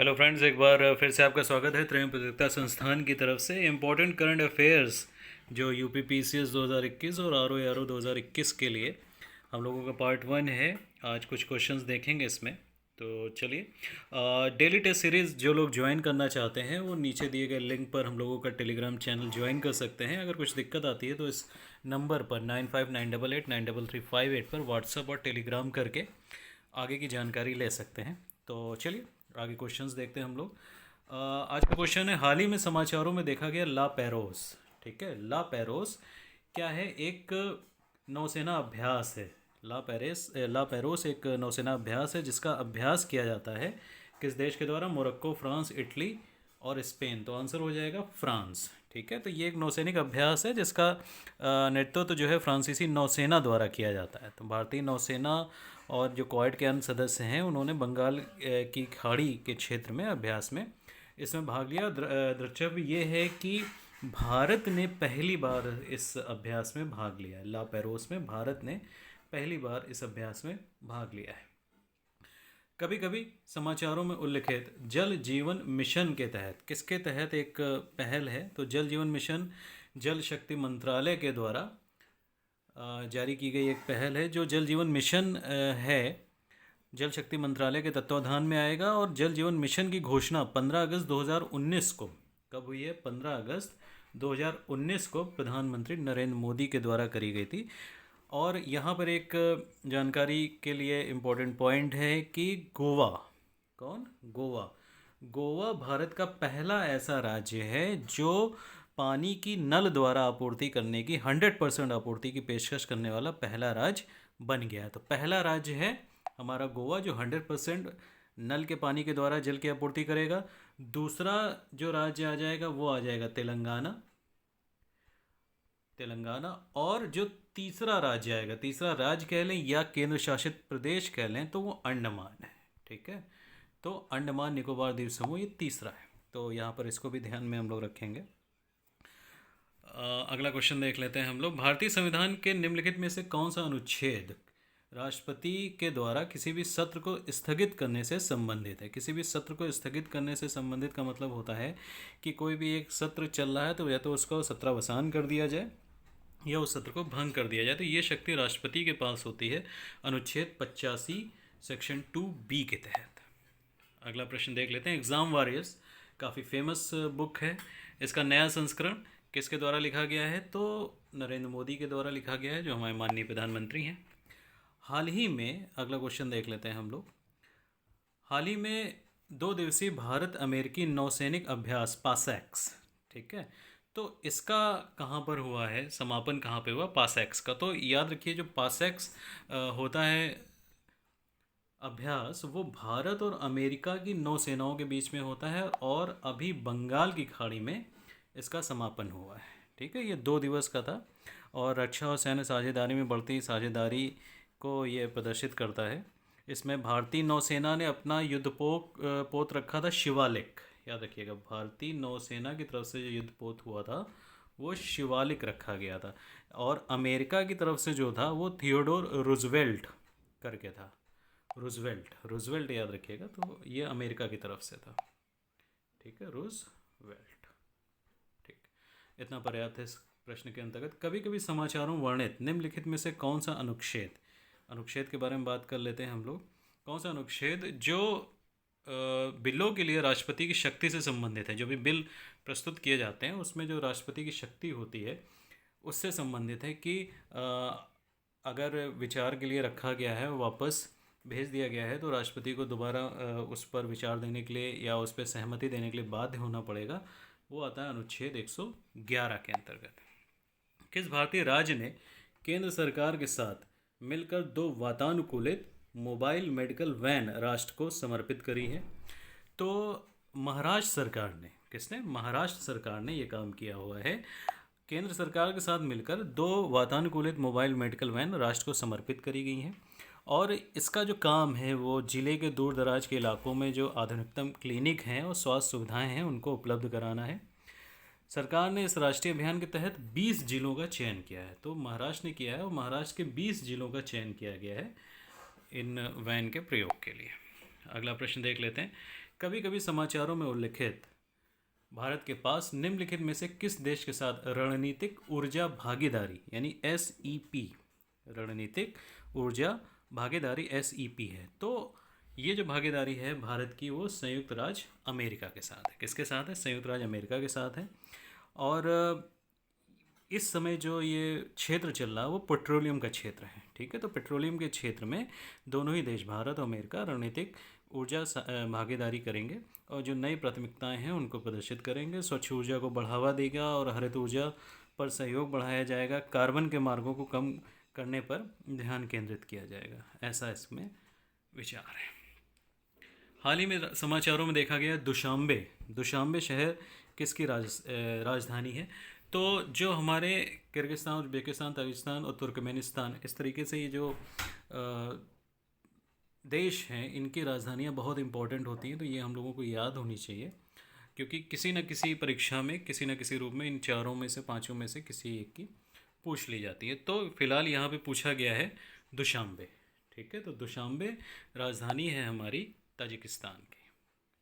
Hello friends, एक बार फिर से आपका स्वागत है त्रयम प्रतियोगिता संस्थान की तरफ से। इम्पोर्टेंट करंट अफेयर्स जो यूपी पीसीएस 2021 और आरओ 2021 के लिए हम लोगों का पार्ट 1 है। आज कुछ क्वेश्चंस देखेंगे इसमें। तो चलिए, डेली टेस्ट सीरीज़ जो लोग ज्वाइन करना चाहते हैं वो नीचे दिए गए लिंक पर हम लोगों का टेलीग्राम चैनल ज्वाइन कर सकते हैं। अगर कुछ दिक्कत आती है तो इस नंबर पर 9598893358 पर व्हाट्सअप और टेलीग्राम करके आगे की जानकारी ले सकते हैं। तो चलिए आगे क्वेश्चंस देखते हैं हम लोग। आज का क्वेश्चन है, हाल ही में समाचारों में देखा गया ला पैरोस। ठीक है, ला पैरोस क्या है? एक नौसेना अभ्यास है। ला पैरोस एक नौसेना अभ्यास है जिसका अभ्यास किया जाता है किस देश के द्वारा? मोरक्को, फ्रांस, इटली और स्पेन। तो आंसर हो जाएगा फ्रांस। ठीक है, तो ये एक नौसैनिक अभ्यास है जिसका नेतृत्व जो है फ्रांसीसी नौसेना द्वारा किया जाता है। तो भारतीय नौसेना और जो क्वाड के अन्य सदस्य हैं उन्होंने बंगाल की खाड़ी के क्षेत्र में अभ्यास में इसमें भाग लिया। दिलचस्प ये है कि भारत ने पहली बार इस अभ्यास में भाग लिया है। ला पेरोस में भारत ने पहली बार इस अभ्यास में भाग लिया है। कभी कभी समाचारों में उल्लिखित जल जीवन मिशन के तहत, किसके तहत एक पहल है? तो जल जीवन मिशन जल शक्ति मंत्रालय के द्वारा जारी की गई एक पहल है। जो जल जीवन मिशन है जल शक्ति मंत्रालय के तत्वाधान में आएगा। और जल जीवन मिशन की घोषणा 15 अगस्त 2019 को कब हुई है? 15 अगस्त 2019 को प्रधानमंत्री नरेंद्र मोदी के द्वारा करी गई थी। और यहाँ पर एक जानकारी के लिए इम्पोर्टेंट पॉइंट है कि गोवा, कौन? गोवा। गोवा भारत का पहला ऐसा राज्य है जो पानी की नल द्वारा आपूर्ति करने की 100% आपूर्ति की पेशकश करने वाला पहला राज्य बन गया। तो पहला राज्य है हमारा गोवा जो 100% नल के पानी के द्वारा जल की आपूर्ति करेगा। दूसरा जो राज्य आ जाएगा वो आ जाएगा तेलंगाना। और जो तीसरा राज्य आएगा, तीसरा राज्य कह लें या केंद्र शासित प्रदेश कह लें, तो वो अंडमान है। ठीक है, तो अंडमान निकोबार द्वीप समूह ये तीसरा है। तो यहाँ पर इसको भी ध्यान में हम लोग रखेंगे। अगला क्वेश्चन देख लेते हैं हम लोग। भारतीय संविधान के निम्नलिखित में से कौन सा अनुच्छेद राष्ट्रपति के द्वारा किसी भी सत्र को स्थगित करने से संबंधित है? किसी भी सत्र को स्थगित करने से संबंधित का मतलब होता है कि कोई भी एक सत्र चल रहा है तो या तो उसको सत्रावसान कर दिया जाए या उस सत्र को भंग कर दिया जाए। तो ये शक्ति राष्ट्रपति के पास होती है अनुच्छेद 85 सेक्शन 2B के तहत। अगला प्रश्न देख लेते हैं। एग्ज़ाम वॉरियर्स काफ़ी फेमस बुक है। इसका नया संस्करण किसके द्वारा लिखा गया है? तो नरेंद्र मोदी के द्वारा लिखा गया है जो हमारे माननीय प्रधानमंत्री हैं। हाल ही में, अगला क्वेश्चन देख लेते हैं हम लोग। हाल ही में 2 दिवसीय भारत अमेरिकी नौसैनिक अभ्यास पासैक्स, ठीक है, तो इसका कहाँ पर हुआ है? समापन कहाँ पे हुआ पासैक्स का? तो याद रखिए जो पासैक्स होता है अभ्यास, वो भारत और अमेरिका की नौसेनाओं के बीच में होता है और अभी बंगाल की खाड़ी में इसका समापन हुआ है। ठीक है, ये 2 दिवस का था और रक्षा और सैन्य साझेदारी में बढ़ती साझेदारी को ये प्रदर्शित करता है। इसमें भारतीय नौसेना ने अपना पोत रखा था शिवालिक। याद रखिएगा, भारतीय नौसेना की तरफ से जो युद्धपोत हुआ था वो शिवालिक रखा गया था। और अमेरिका की तरफ से जो था वो थियोडोर रूजवेल्ट करके था। रूजवेल्ट याद रखिएगा। तो ये अमेरिका की तरफ से था। ठीक है, रूजवेल्ट। ठीक, इतना पर्याप्त है इस प्रश्न के अंतर्गत। कभी कभी समाचारों वर्णित निम्नलिखित में से कौन सा अनुच्छेद के बारे में बात कर लेते हैं हम लोग। कौन सा अनुच्छेद जो बिलों के लिए राष्ट्रपति की शक्ति से संबंधित है? जो भी बिल प्रस्तुत किए जाते हैं उसमें जो राष्ट्रपति की शक्ति होती है उससे संबंधित है कि अगर विचार के लिए रखा गया है, वापस भेज दिया गया है, तो राष्ट्रपति को दोबारा उस पर विचार देने के लिए या उस पर सहमति देने के लिए बाध्य होना पड़ेगा। वो आता है अनुच्छेद 111 के अंतर्गत। किस भारतीय राज्य ने केंद्र सरकार के साथ मिलकर 2 वातानुकूलित मोबाइल मेडिकल वैन राष्ट्र को समर्पित करी है? तो महाराष्ट्र सरकार ने, किसने? महाराष्ट्र सरकार ने ये काम किया हुआ है। केंद्र सरकार के साथ मिलकर 2 वातानुकूलित मोबाइल मेडिकल वैन राष्ट्र को समर्पित करी गई हैं। और इसका जो काम है वो जिले के दूर दराज के इलाकों में जो आधुनिकतम क्लिनिक हैं और स्वास्थ्य सुविधाएं हैं उनको उपलब्ध कराना है। सरकार ने इस राष्ट्रीय अभियान के तहत 20 जिलों का चयन किया है। तो महाराष्ट्र ने किया है और महाराष्ट्र के 20 जिलों का चयन किया गया है इन वैन के प्रयोग के लिए। अगला प्रश्न देख लेते हैं। कभी कभी समाचारों में उल्लिखित भारत के पास निम्नलिखित में से किस देश के साथ रणनीतिक ऊर्जा भागीदारी यानी SEP, रणनीतिक ऊर्जा भागीदारी SEP है? तो ये जो भागीदारी है भारत की, वो संयुक्त राज्य अमेरिका के साथ है। किसके साथ है? संयुक्त राज्य अमेरिका के साथ है। और इस समय जो ये क्षेत्र चल रहा है वो पेट्रोलियम का क्षेत्र है, ठीक है। तो पेट्रोलियम के क्षेत्र में दोनों ही देश, भारत और अमेरिका, रणनीतिक ऊर्जा भागीदारी करेंगे और जो नई प्राथमिकताएं हैं उनको प्रदर्शित करेंगे। स्वच्छ ऊर्जा को बढ़ावा देगा और हरित ऊर्जा पर सहयोग बढ़ाया जाएगा। कार्बन के मार्गों को कम करने पर ध्यान केंद्रित किया जाएगा, ऐसा इसमें विचार है। हाल ही में समाचारों में देखा गया दुशांबे शहर किसकी राजधानी है? तो जो हमारे किर्गिस्तान, उज्बेकिस्तान, ताजिकिस्तान और तुर्कमेनिस्तान, इस तरीके से ये जो देश हैं, इनकी राजधानियाँ बहुत इंपॉर्टेंट होती हैं। तो ये हम लोगों को याद होनी चाहिए, क्योंकि किसी न किसी परीक्षा में किसी न किसी रूप में इन चारों में से, पांचों में से किसी एक की पूछ ली जाती है। तो फिलहाल यहाँ पे पूछा गया है दुशांबे, ठीक है। तो दुशांबे राजधानी है हमारी ताजिकिस्तान की,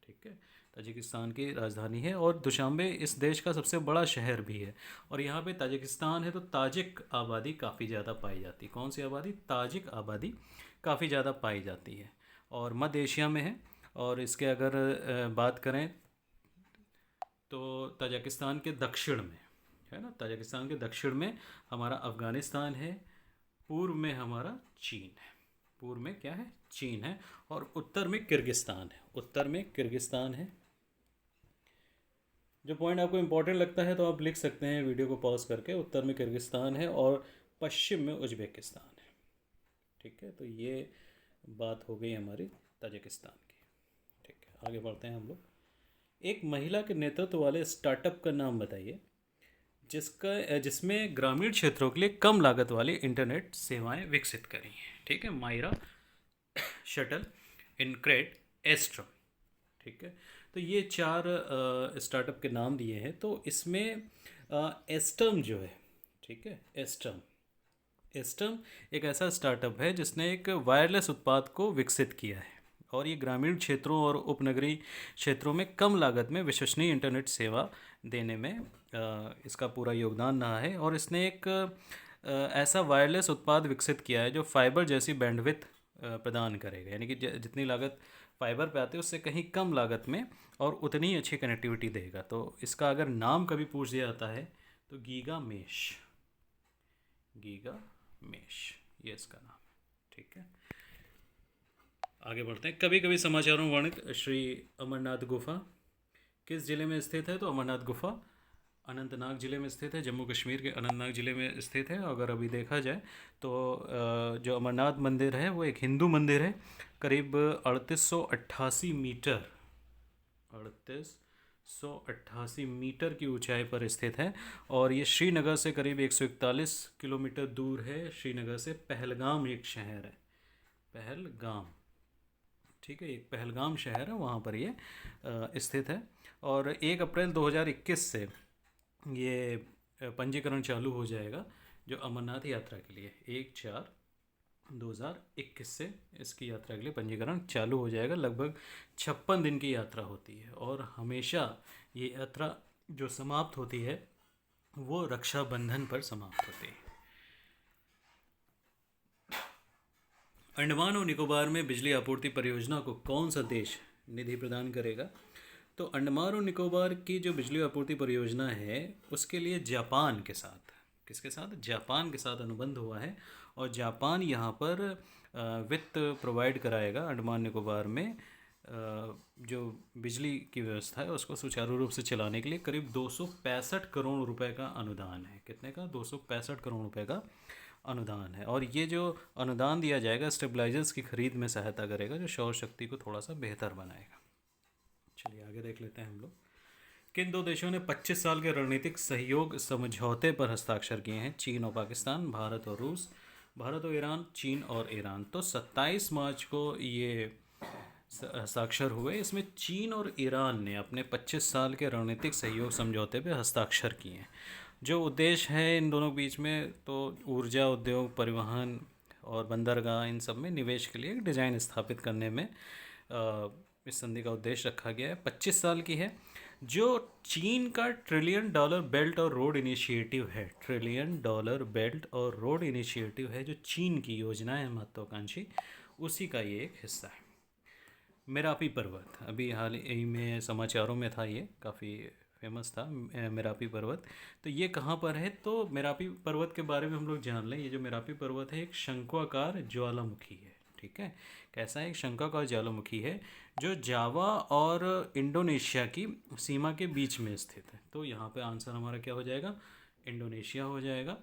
ठीक है। ताजिकिस्तान की राजधानी है और दुशांबे इस देश का सबसे बड़ा शहर भी है। और यहाँ पे ताजिकिस्तान है तो ताजिक आबादी काफ़ी ज़्यादा पाई जाती है। कौन सी आबादी? ताजिक आबादी काफ़ी ज़्यादा पाई जाती है और मध्य एशिया में है। और इसके अगर बात करें तो ताजिकिस्तान के दक्षिण में है ना, ताजिकिस्तान के दक्षिण में हमारा अफ़गानिस्तान है, पूर्व में हमारा चीन है। पूर्व में क्या है? चीन है। और उत्तर में किर्गिस्तान है, उत्तर में किर्गिस्तान है। जो पॉइंट आपको इम्पोर्टेंट लगता है तो आप लिख सकते हैं वीडियो को पॉज करके। उत्तर में किर्गिस्तान है और पश्चिम में उज्बेकिस्तान है, ठीक है। तो ये बात हो गई हमारी ताजिकिस्तान की, ठीक है। आगे बढ़ते हैं हम लोग। एक महिला के नेतृत्व वाले स्टार्टअप का नाम बताइए जिसमें ग्रामीण क्षेत्रों के लिए कम लागत वाली इंटरनेट सेवाएं विकसित करी हैं, ठीक है। मायरा, शटल, इनक्रेड, एस्ट्रम, ठीक है। तो ये चार स्टार्टअप के नाम दिए हैं। तो इसमें एस्टम जो है, ठीक है, एस्टम एक ऐसा स्टार्टअप है जिसने एक वायरलेस उत्पाद को विकसित किया है और ये ग्रामीण क्षेत्रों और उपनगरीय क्षेत्रों में कम लागत में विश्वसनीय इंटरनेट सेवा देने में इसका पूरा योगदान रहा है। और इसने एक ऐसा वायरलेस उत्पाद विकसित किया है जो फाइबर जैसी बैंडविड्थ प्रदान करेगा, यानी कि जितनी लागत फाइबर पे आती है उससे कहीं कम लागत में और उतनी ही अच्छी कनेक्टिविटी देगा। तो इसका अगर नाम कभी पूछ दिया जाता है तो गीगा मेश, ये इसका नाम है, ठीक है। आगे बढ़ते हैं। कभी कभी समाचारों में वर्णित श्री अमरनाथ गुफा किस जिले में स्थित है? तो अमरनाथ गुफा अनंतनाग ज़िले में स्थित है, जम्मू कश्मीर के अनंतनाग ज़िले में स्थित है। अगर अभी देखा जाए तो जो अमरनाथ मंदिर है वो एक हिंदू मंदिर है, करीब 3888 मीटर 3888 मीटर की ऊंचाई पर स्थित है और ये श्रीनगर से करीब 141 किलोमीटर दूर है। श्रीनगर से पहलगाम एक शहर है, पहलगाम, ठीक है, एक पहलगाम शहर है, वहाँ पर ये स्थित है। और 1 अप्रैल 2021 से ये पंजीकरण चालू हो जाएगा जो अमरनाथ यात्रा के लिए। 1/4/2021 से इसकी यात्रा के लिए पंजीकरण चालू हो जाएगा। लगभग 56 दिन की यात्रा होती है और हमेशा ये यात्रा जो समाप्त होती है वो रक्षाबंधन पर समाप्त होती है। अंडमान और निकोबार में बिजली आपूर्ति परियोजना को कौन सा देश निधि प्रदान करेगा? तो अंडमान और निकोबार की जो बिजली आपूर्ति परियोजना है उसके लिए जापान के साथ, किसके साथ? जापान के साथ अनुबंध हुआ है और जापान यहाँ पर वित्त प्रोवाइड कराएगा अंडमान निकोबार में जो बिजली की व्यवस्था है उसको सुचारू रूप से चलाने के लिए। करीब 265 करोड़ रुपए का अनुदान है। कितने का? 265 करोड़ रुपए का अनुदान है। और ये जो अनुदान दिया जाएगा स्टेबलाइजर्स की खरीद में सहायता करेगा जो सौर शक्ति को थोड़ा सा बेहतर बनाएगा। चलिए आगे देख लेते हैं हम लोग। किन दो देशों ने 25 साल के रणनीतिक सहयोग समझौते पर हस्ताक्षर किए हैं? चीन और पाकिस्तान, भारत और रूस, भारत और ईरान, चीन और ईरान। तो 27 मार्च को ये हस्ताक्षर हुए। इसमें चीन और ईरान ने अपने 25 साल के रणनीतिक सहयोग समझौते पर हस्ताक्षर किए हैं। जो उद्देश्य है इन दोनों के बीच में, तो ऊर्जा उद्योग, परिवहन और बंदरगाह, इन सब में निवेश के लिए एक डिज़ाइन स्थापित करने में इस संधि का उद्देश्य रखा गया है, 25 साल की है। जो चीन का ट्रिलियन डॉलर बेल्ट और रोड इनिशिएटिव है, ट्रिलियन डॉलर बेल्ट और रोड इनिशिएटिव है, जो चीन की योजना है महत्वाकांक्षी, उसी का ये एक हिस्सा है। मेरापी पर्वत अभी हाल ही में समाचारों में था, ये काफ़ी फेमस था मेरापी पर्वत। तो ये कहाँ पर है, तो मेरापी पर्वत के बारे में हम लोग जान लें। ये जो मेरापी पर्वत है एक शंक्वाकार ज्वालामुखी है, ठीक है। कैसा है, एक शंक्वाकार ज्वालामुखी है जो जावा और इंडोनेशिया की सीमा के बीच में स्थित है। तो यहाँ पे आंसर हमारा क्या हो जाएगा, इंडोनेशिया हो जाएगा।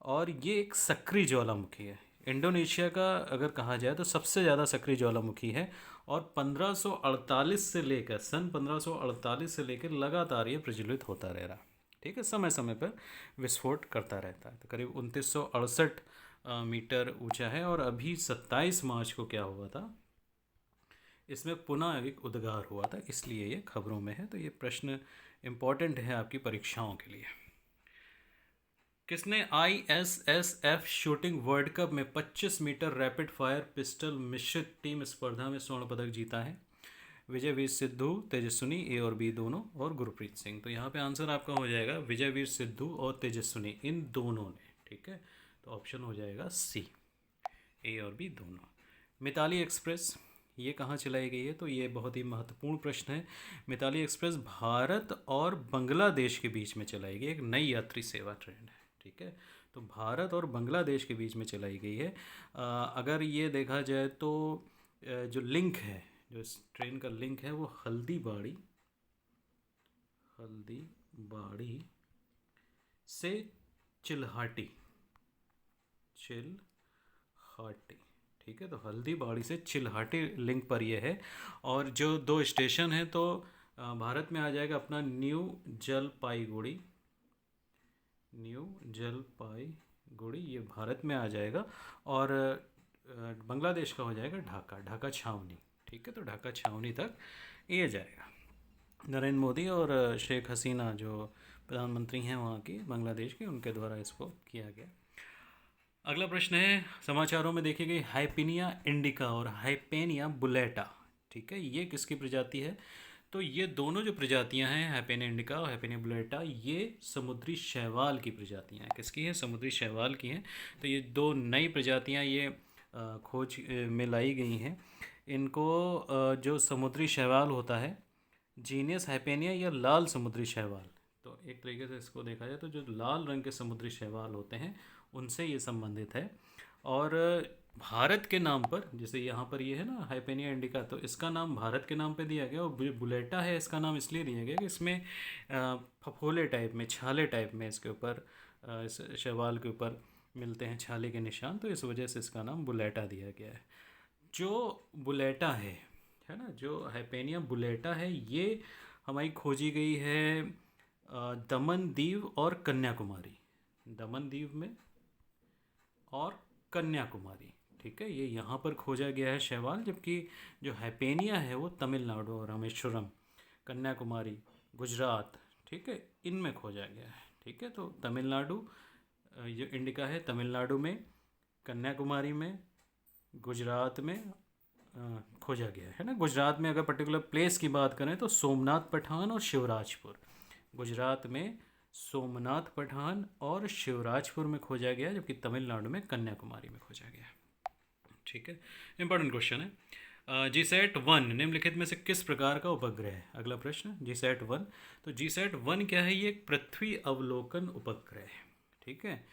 और ये एक सक्रिय ज्वालामुखी है। इंडोनेशिया का अगर कहा जाए तो सबसे ज़्यादा सक्रिय ज्वालामुखी है, और 1548 से लेकर सन 1548 से लेकर लगातार ये प्रज्वलित होता रह रहा, ठीक है। समय समय पर विस्फोट करता रहता है। तो करीब 2968 मीटर ऊंचा है, और अभी 27 मार्च को क्या हुआ था, इसमें पुनः एक उद्गार हुआ था, इसलिए ये खबरों में है। तो ये प्रश्न इम्पोर्टेंट है आपकी परीक्षाओं के लिए। किसने ISSF शूटिंग वर्ल्ड कप में 25 मीटर रैपिड फायर पिस्टल मिश्रित टीम स्पर्धा में स्वर्ण पदक जीता है? विजयवीर सिद्धू, तेजस्विनी, ए और बी दोनों, और गुरप्रीत सिंह। तो यहाँ पे आंसर आपका हो जाएगा विजयवीर सिद्धू और तेजस्विनी, इन दोनों ने, ठीक है। तो ऑप्शन हो जाएगा सी, ए और बी दोनों। मिताली एक्सप्रेस ये कहाँ चलाई गई है, तो ये बहुत ही महत्वपूर्ण प्रश्न है। मिताली एक्सप्रेस भारत और बांग्लादेश के बीच में चलाई गई एक नई यात्री सेवा ट्रेन है, ठीक है। तो भारत और बांग्लादेश के बीच में चलाई गई है। अगर ये देखा जाए तो जो लिंक है, जो इस ट्रेन का लिंक है, वो हल्दीबाड़ी से चिल्हाटी, ठीक है। तो हल्दीबाड़ी से चिल्हाटी लिंक पर ये है। और जो दो स्टेशन हैं, तो भारत में आ जाएगा अपना न्यू जलपाईगुड़ी, ये भारत में आ जाएगा। और बांग्लादेश का हो जाएगा ढाका छावनी, ठीक है। तो ढाका छावनी तक ये जाएगा। नरेंद्र मोदी और शेख हसीना जो प्रधानमंत्री हैं वहाँ की, बांग्लादेश के, उनके द्वारा इसको किया गया। अगला प्रश्न है, समाचारों में देखी गई हाइपेनिया इंडिका और हाइपेनिया बुलेटा, ठीक है, ये किसकी प्रजाति है? तो ये दोनों जो प्रजातियां हैं, हैपेनिया इंडिका और हैपेनिया बुलेटा, ये समुद्री शैवाल की प्रजातियां हैं। किसकी हैं? समुद्री शैवाल की हैं। तो ये दो नई प्रजातियां ये खोज में लाई गई हैं। इनको जो समुद्री शैवाल होता है, जीनियस हैपेनिया या लाल समुद्री शैवाल, तो एक तरीके से इसको देखा जाए तो जो लाल रंग के समुद्री शैवाल होते हैं उनसे ये संबंधित है। और भारत के नाम पर, जैसे यहाँ पर ये है ना हाइपेनिया इंडिका, तो इसका नाम भारत के नाम पे दिया गया। और बुलेटा है, इसका नाम इसलिए दिया गया कि इसमें फफोले टाइप में, छाले टाइप में इसके ऊपर, इस शैवाल के ऊपर मिलते हैं छाले के निशान, तो इस वजह से इसका नाम बुलेटा दिया गया है। जो बुलेटा है ना, जो हाइपेनिया बुलेटा है, ये हमारी खोजी गई है दमन दीव और कन्याकुमारी, दमन दीव में और कन्याकुमारी, ठीक है। ये यहाँ पर खोजा गया है शैवाल। जबकि जो हैपेनिया है वो तमिलनाडु और रामेश्वरम, कन्याकुमारी, गुजरात, ठीक है, इनमें खोजा गया है, ठीक है। तो तमिलनाडु, जो इंडिका है तमिलनाडु में, कन्याकुमारी में, गुजरात में खोजा गया है ना। गुजरात में अगर पर्टिकुलर प्लेस की बात करें तो सोमनाथ पठान और शिवराजपुर, गुजरात में सोमनाथ पठान और शिवराजपुर में खोजा गया, जबकि तमिलनाडु में कन्याकुमारी में खोजा गया, ठीक है। इंपॉर्टेंट क्वेश्चन है। GSAT-1 निम्नलिखित में से किस प्रकार का उपग्रह है? अगला प्रश्न, GSAT-1। तो GSAT-1 क्या है? ये एक पृथ्वी अवलोकन उपग्रह है, ठीक है।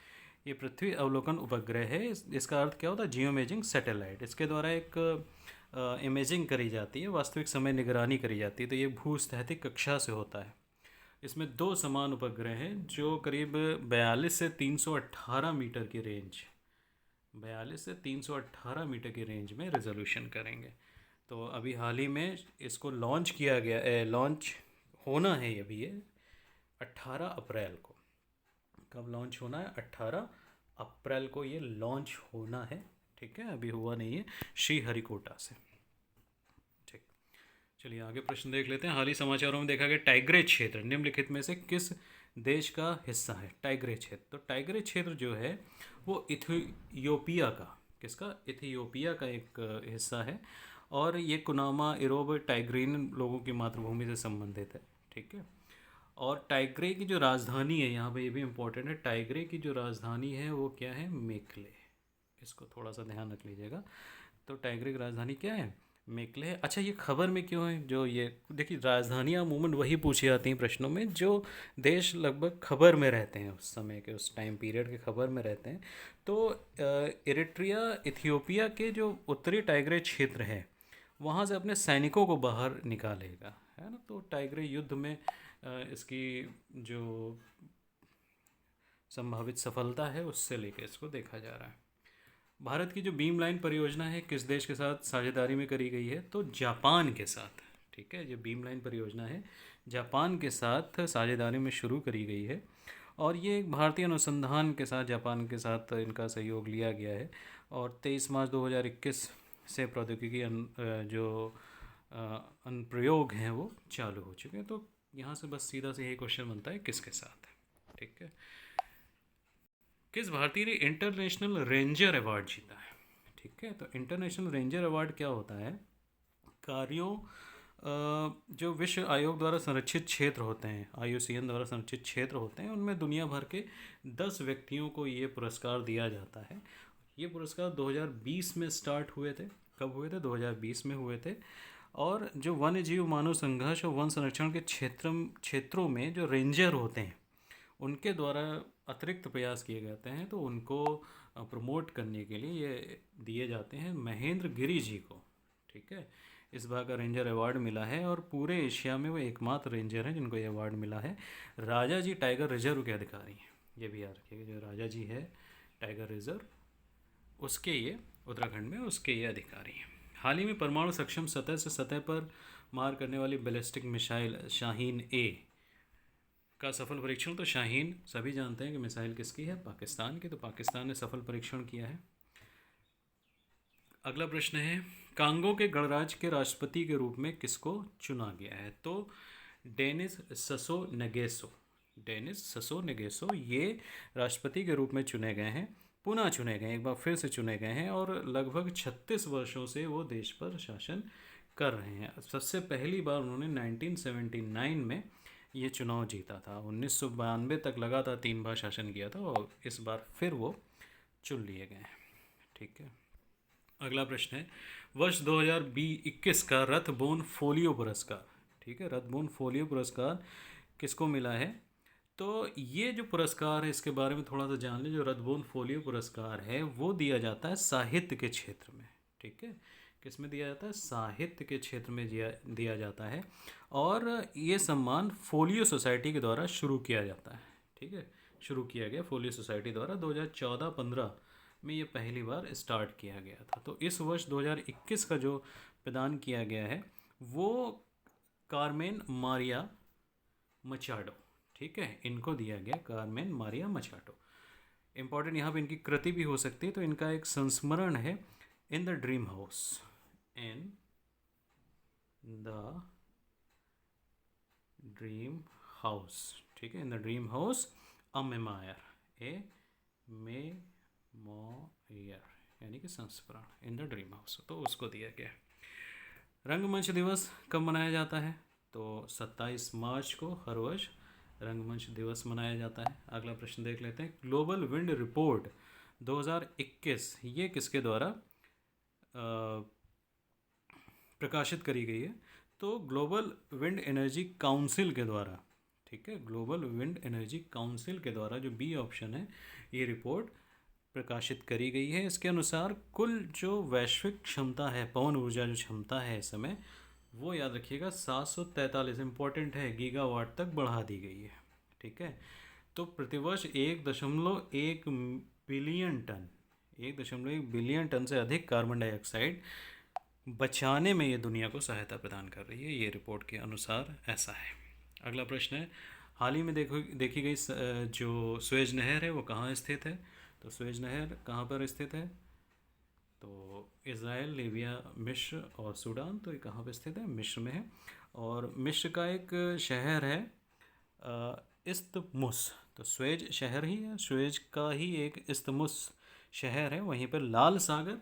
ये पृथ्वी अवलोकन उपग्रह है। इसका अर्थ क्या होता है? जियो इमेजिंग सैटेलाइट। इसके द्वारा एक इमेजिंग करी जाती है, वास्तविक समय निगरानी करी जाती है। तो ये भूस्थैतिक कक्षा से होता है। इसमें दो समान उपग्रह हैं जो करीब 42 से 318 मीटर की रेंज, 42 से 318 मीटर की रेंज में रेजोल्यूशन करेंगे। तो अभी हाल ही में इसको लॉन्च किया गया, लॉन्च होना है अभी, ये 18 अप्रैल को। कब लॉन्च होना है? 18 अप्रैल को ये लॉन्च होना है, ठीक है। अभी हुआ नहीं है, श्रीहरिकोटा से, ठीक। चलिए आगे प्रश्न देख लेते हैं। हाल ही समाचारों में देखा गया टाइग्रे क्षेत्र निम्नलिखित में से किस देश का हिस्सा है? टाइग्रे क्षेत्र, तो टाइग्रे क्षेत्र जो है वो इथियोपिया का, किसका? इथियोपिया का एक हिस्सा है। और ये कुनामा इरोब टाइग्रीन लोगों की मातृभूमि से संबंधित है। ठीक है। और टाइग्रे की जो राजधानी है, यहाँ पे ये भी इम्पोर्टेंट है, टाइग्रे की जो राजधानी है वो क्या है, मेकले। इसको थोड़ा सा ध्यान रख लीजिएगा। तो टाइग्रे की राजधानी क्या है, मेकले है। अच्छा, ये खबर में क्यों है, जो ये देखिए राजधानियाँ अमूमन वही पूछी जाती हैं प्रश्नों में जो देश लगभग खबर में रहते हैं, उस समय के, उस टाइम पीरियड के खबर में रहते हैं। तो इरिट्रिया इथियोपिया के जो उत्तरी टाइग्रे क्षेत्र है वहाँ से अपने सैनिकों को बाहर निकालेगा, है ना। तो टाइग्रे युद्ध में इसकी जो संभावित सफलता है उससे लेकर इसको देखा जा रहा है। भारत की जो बीम लाइन परियोजना है किस देश के साथ साझेदारी में करी गई है, तो जापान के साथ। ठीक है, जो बीम लाइन परियोजना है जापान के साथ साझेदारी में शुरू करी गई है। और ये एक भारतीय अनुसंधान के साथ जापान के साथ इनका सहयोग लिया गया है। और 23 मार्च 2021 से प्रौद्योगिकी जो अनुप्रयोग हैं वो चालू हो चुके हैं। तो यहाँ से बस सीधा से यही क्वेश्चन बनता है किसके साथ है। ठीक है। किस भारतीय ने इंटरनेशनल रेंजर अवार्ड जीता है। ठीक है, तो इंटरनेशनल रेंजर अवार्ड क्या होता है, कार्यों जो विश्व आयोग द्वारा संरक्षित क्षेत्र होते हैं, IUCN द्वारा संरक्षित क्षेत्र होते हैं, उनमें दुनिया भर के 10 व्यक्तियों को ये पुरस्कार दिया जाता है। ये पुरस्कार 2020 में स्टार्ट हुए थे। कब हुए थे, 2020 में हुए थे। और जो वन्य जीव मानव संघर्ष और वन संरक्षण के क्षेत्रों में जो रेंजर होते हैं उनके द्वारा अतिरिक्त प्रयास किए जाते हैं, तो उनको प्रमोट करने के लिए ये दिए जाते हैं महेंद्र गिरी जी को। ठीक है, इस बार का रेंजर अवार्ड मिला है और पूरे एशिया में वो एकमात्र रेंजर हैं जिनको ये अवार्ड मिला है। राजा जी टाइगर रिजर्व के अधिकारी हैं, ये भी याद रखिएगा। जो राजा जी है टाइगर रिजर्व, उसके ये उत्तराखंड में उसके ये अधिकारी हैं। हाल ही में परमाणु सक्षम सतह से सतह पर मार करने वाली बैलिस्टिक मिसाइल शाहीन-A का सफल परीक्षण, तो शाहीन सभी जानते हैं कि मिसाइल किसकी है, पाकिस्तान की। तो पाकिस्तान ने सफल परीक्षण किया है। अगला प्रश्न है, कांगो के गणराज्य के राष्ट्रपति के रूप में किसको चुना गया है, तो डेनिस ससो नगेसो। डेनिस ससो नगेसो ये राष्ट्रपति के रूप में चुने गए हैं, पुनः चुने गए, एक बार फिर से चुने गए हैं। और लगभग 36 वर्षों से वो देश पर शासन कर रहे हैं। सबसे पहली बार उन्होंने 1979 में ये चुनाव जीता था। 1992 तक लगातार 3 बार शासन किया था और इस बार फिर वो चुन लिए गए हैं। ठीक है। अगला प्रश्न है, वर्ष 2021 का रथबोन फोलियो पुरस्कार। ठीक है, रथबोन फोलियो पुरस्कार किसको मिला है, तो ये जो पुरस्कार है इसके बारे में थोड़ा सा जान लें। जो रथबोन फोलियो पुरस्कार है वो दिया जाता है साहित्य के क्षेत्र में। ठीक है, किस में दिया जाता है, साहित्य के क्षेत्र में दिया जाता है। और ये सम्मान फोलियो सोसाइटी के द्वारा शुरू किया जाता है। ठीक है, शुरू किया गया फोलियो सोसाइटी द्वारा 2014-15 में ये पहली बार स्टार्ट किया गया था। तो इस वर्ष 2021 का जो प्रदान किया गया है वो कार्मेन मारिया मचाडो। ठीक है, इनको दिया गया, कार्मेन मारिया मचाडो। इम्पॉर्टेंट यहाँ पे इनकी कृति भी हो सकती है। तो इनका एक संस्मरण है, in the dream house, in the dream house. ठीक है, in the dream house a memoir, A memoir यानी कि संस्मरण, इन द ड्रीम हाउस, तो उसको दिया गया। रंगमंच दिवस कब मनाया जाता है, तो 27 मार्च को हर वर्ष रंगमंच दिवस मनाया जाता है। अगला प्रश्न देख लेते हैं, ग्लोबल विंड रिपोर्ट 2021 ये किसके द्वारा प्रकाशित करी गई है, तो ग्लोबल विंड एनर्जी काउंसिल के द्वारा। ठीक है, ग्लोबल विंड एनर्जी काउंसिल के द्वारा जो बी ऑप्शन है ये रिपोर्ट प्रकाशित करी गई है। इसके अनुसार कुल जो वैश्विक क्षमता है, पवन ऊर्जा जो क्षमता है इस समय, वो याद रखिएगा 743 इम्पोर्टेंट है गीगावाट तक बढ़ा दी गई है। ठीक है, तो प्रतिवर्ष 1.1 बिलियन टन 1.1 बिलियन टन से अधिक कार्बन डाइऑक्साइड बचाने में ये दुनिया को सहायता प्रदान कर रही है, ये रिपोर्ट के अनुसार ऐसा है। अगला प्रश्न है, हाल ही में देखी गई जो स्वेज नहर है वो कहाँ स्थित है, तो स्वेज नहर कहाँ पर स्थित है, तो इज़राइल, लीबिया, मिस्र और सूडान, तो ये कहाँ पर स्थित है, मिस्र में है। और मिस्र का एक शहर है इस्तमुस, तो स्वेज शहर ही है, स्वेज का ही एक इस्तमुस शहर है, वहीं पर लाल सागर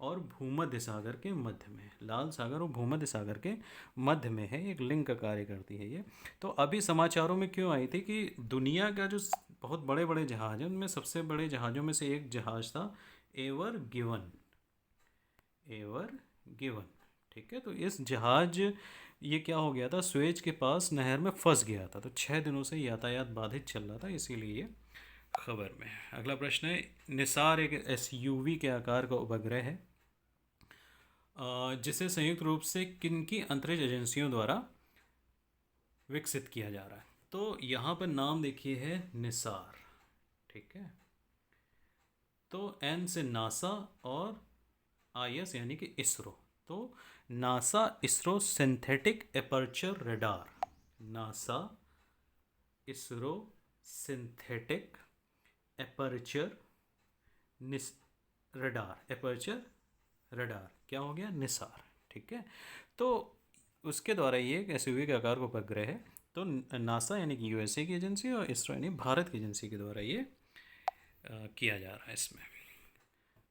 और भूमध्य सागर के मध्य में, लाल सागर और भूमध्य सागर के मध्य में है, एक लिंक का कार्य करती है ये। तो अभी समाचारों में क्यों आई थी कि दुनिया का जो बहुत बड़े बड़े जहाज हैं उनमें सबसे बड़े जहाज़ों में से एक जहाज़ था एवर गिवन, एवर गिवन। ठीक है, तो इस जहाज ये क्या हो गया था, स्वेज के पास नहर में फंस गया था, तो 6 दिनों से यातायात बाधित चल रहा था, इसीलिए ये खबर में है। अगला प्रश्न है, निसार एक एसयूवी के आकार का उपग्रह है जिसे संयुक्त रूप से किनकी अंतरिक्ष एजेंसियों द्वारा विकसित किया जा रहा है। तो यहाँ पर नाम देखिए है निसार। ठीक है, तो एन से नासा और आईएस यानी कि इसरो। तो NASA ISRO synthetic aperture radar, NASA ISRO synthetic aperture radar, aperture radar क्या हो गया, निसार। ठीक है, तो उसके द्वारा ये एक एसयूवी के आकार का उपग्रह है। तो नासा यानी कि यूएसए की एजेंसी और इसरो यानी भारत की एजेंसी के द्वारा ये किया जा रहा है इसमें।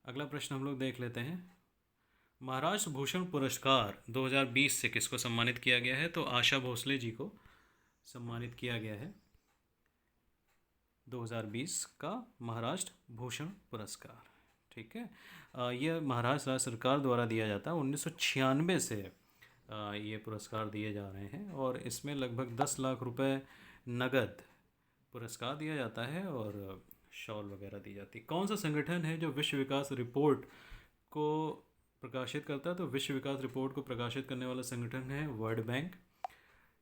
अगला प्रश्न हम लोग देख लेते हैं, महाराष्ट्र भूषण पुरस्कार 2020 से किसको सम्मानित किया गया है। तो आशा भोसले जी को सम्मानित किया गया है 2020 का महाराष्ट्र भूषण पुरस्कार। ठीक है, यह महाराष्ट्र राज्य सरकार द्वारा दिया जाता है। 1996 से ये पुरस्कार दिए जा रहे हैं और इसमें लगभग 10 लाख रुपए नगद पुरस्कार दिया जाता है और शॉल वगैरह दी जाती है। कौन सा संगठन है जो विश्व विकास रिपोर्ट को प्रकाशित करता है। तो विश्व विकास रिपोर्ट को प्रकाशित करने वाला संगठन है वर्ल्ड बैंक।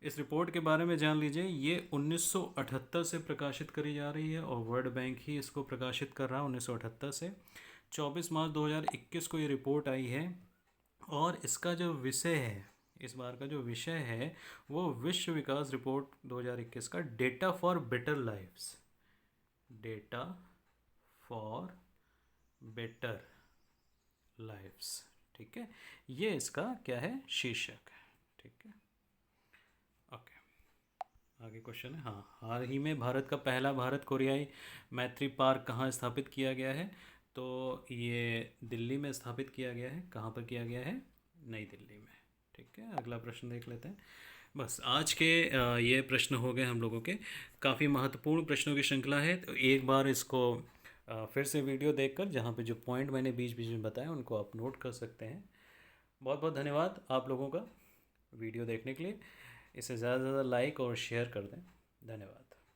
इस रिपोर्ट के बारे में जान लीजिए, ये 1978 से प्रकाशित करी जा रही है और वर्ल्ड बैंक ही इसको प्रकाशित कर रहा है 1978 से। 24 मार्च 2021 को ये रिपोर्ट आई है और इसका जो विषय है, इस बार का जो विषय है वो विश्व विकास रिपोर्ट 2021 का data for better lives, data for better lives. ठीक है, ये इसका क्या है, शीर्षक है। ठीक है, ओके, आगे क्वेश्चन है। हाँ, हाल ही में भारत का पहला भारत कोरियाई मैत्री पार्क कहाँ स्थापित किया गया है। तो ये दिल्ली में स्थापित किया गया है। कहाँ पर किया गया है, नई दिल्ली में। ठीक है, अगला प्रश्न देख लेते हैं। बस आज के ये प्रश्न हो गए हम लोगों के, काफ़ी महत्वपूर्ण प्रश्नों की श्रृंखला है। तो एक बार इसको फिर से वीडियो देखकर जहाँ पे जो पॉइंट मैंने बीच बीच में बताया उनको आप नोट कर सकते हैं। बहुत बहुत धन्यवाद आप लोगों का वीडियो देखने के लिए। इसे ज़्यादा से ज़्यादा लाइक और शेयर कर दें। धन्यवाद।